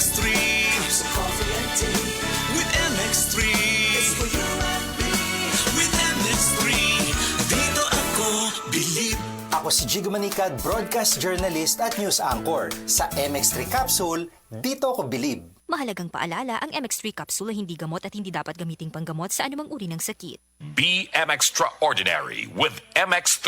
MX3. Cups of coffee and tea. With MX3. It's for you and me. With MX3. Dito ako bilib. Ako si Jigo Manicad, broadcast journalist at news anchor. Sa MX3 Capsule, dito ako bilib. Mahalagang paalala, ang MX3 capsule ay hindi gamot at hindi dapat gamiting panggamot sa anumang uri ng sakit. BM Extraordinary with MX3.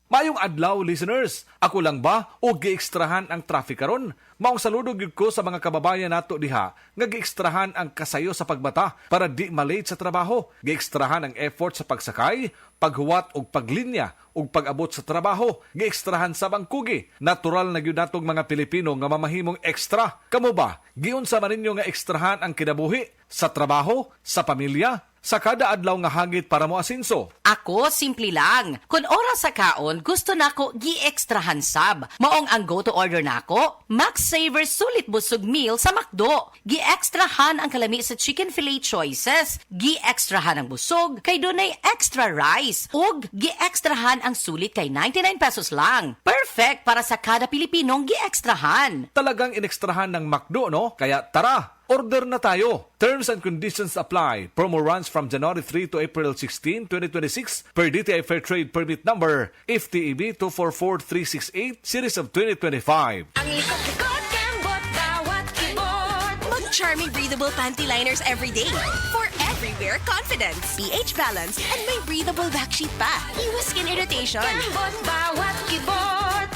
Mayong adlaw, listeners. Ako lang ba o giekstrahan ang traffic karon? Maong saludo gyud ko sa mga kababayan nato diha nga giekstrahan ang kasayo sa pagbata para di malate sa trabaho. Giekstrahan ang effort sa pagsakay, paghuwat og paglinya ug pag-abot sa trabaho. Giekstrahan sa bangkugi. Natural na gyud natong mga Pilipino nga mamahimong ekstra. Kamo ba? Giunsa man ninyo nga ekstrahan ang kinabuhi sa trabaho, sa pamilya, sa kada adlaw nga hangit para mo asinso? Ako, simple lang. Kung oras sa kaon, gusto nako gi-extrahan sab. Maong ang go-to order nako, Max Saver Sulit Busog Meal sa McDo. Gi-extrahan ang kalami sa chicken fillet choices. Gi-extrahan ang busog, kay dunay extra rice. Ug gi-extrahan ang sulit kay 99 pesos lang. Perfect para sa kada Pilipinong gi-extrahan. Talagang inekstrahan ng McDo, no? Kaya tara, order na tayo. Terms and conditions apply. Promo runs from January 3 to April 16, 2026 per DTI Fair Trade Permit Number FTEB 244368 Series of 2025. Ang likot-likot, kembot, bawat keyboard. Mag-Charming breathable panty liners every day. For everywhere confidence. pH balance and may breathable backsheet pa. Iwas skin irritation. Kembot, bawat keyboard.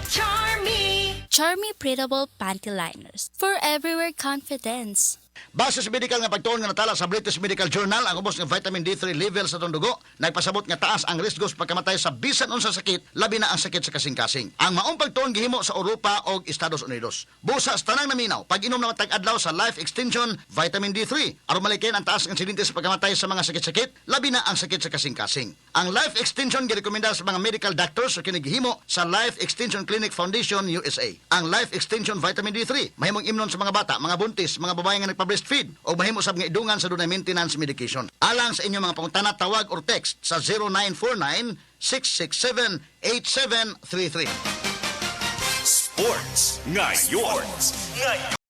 Charmy. Charmy Breathable Panty Liners for everywhere confidence. Base sa medical nga pagtuon nga natala sa British Medical Journal, ang ubos nga vitamin D3 level sa itong dugo, nagpasabot nga taas ang risk sa pagkamatay sa bisan unsa sakit, labi na ang sakit sa kasing-kasing. Ang maong pagtuon gihimo sa Europa o Estados Unidos. Busa sa tanang naminaw, pag-inom na matag-adlaw sa Life Extension Vitamin D3, aron malikin ang taas ng insidente sa pagkamatay sa mga sakit-sakit, labi na ang sakit sa kasing-kasing. Ang Life Extension girekomenda sa mga medical doctors o kinigihimo sa Life Extension Clinic Foundation USA. Ang Life Extension Vitamin D3 mahimong imnon sa mga bata, mga buntis, mga babae nga nagpa-breastfeed o mahimo sab nga idungan sa dunay maintenance medication. Alang sa inyong mga pangutana, tawag or text sa 0949-667-8733. Sports ngayon.